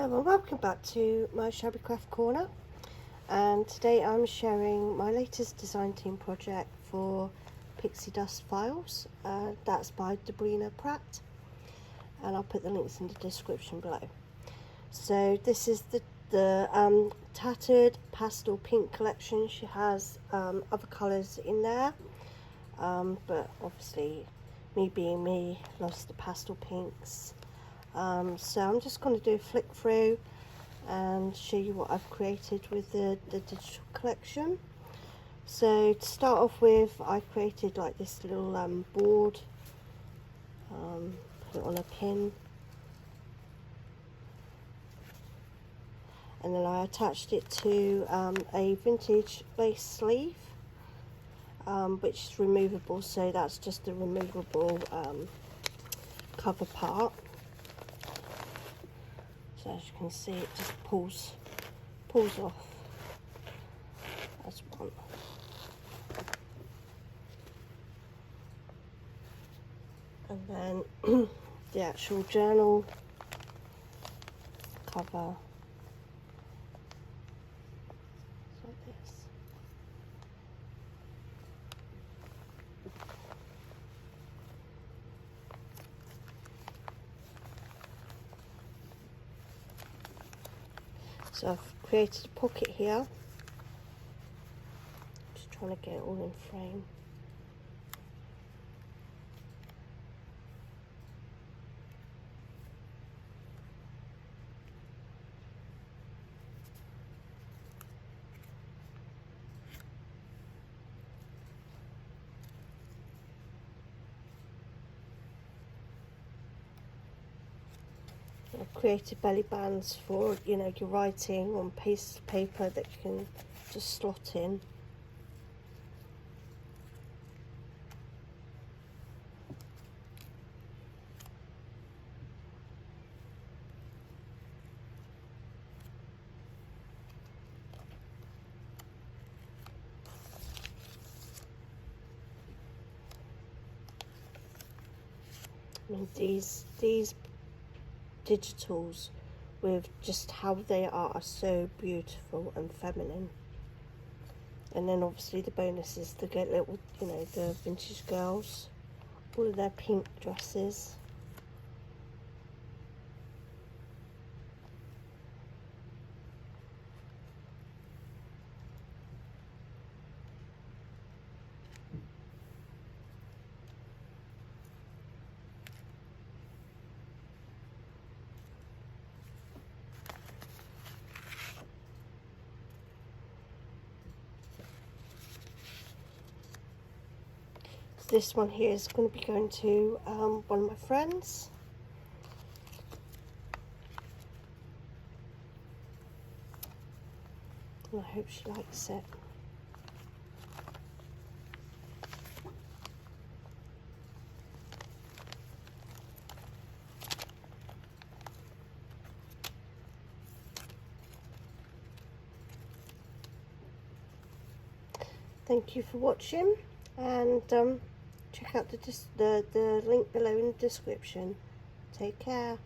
Hello and welcome back to my Shabby Craft Corner, and today I'm sharing my latest design team project for Pixie Dust Files. That's by Debrina Pratt, and I'll put the links in the description below. So this is the tattered pastel pink collection. She has other colours in there, but obviously me being me loves the pastel pinks. So I'm just going to do a flick through and show you what I've created with the digital collection. So to start off with, I created like this little board, put it on a pin, and then I attached it to a vintage lace sleeve, which is removable, so that's just a removable cover part. So as you can see, it just pulls off as one. And then the actual journal cover is like this. So I've created a pocket here, just trying to get it all in frame. I've created belly bands for, you know, your writing on paste paper that you can just slot in. I mean, these digitals with just how they are so beautiful and feminine. And then obviously the bonus is to get little, you know, the vintage girls, all of their pink dresses. This one here is going to be going to one of my friends. And I hope she likes it. Thank you for watching, and check out the link below in the description. Take care.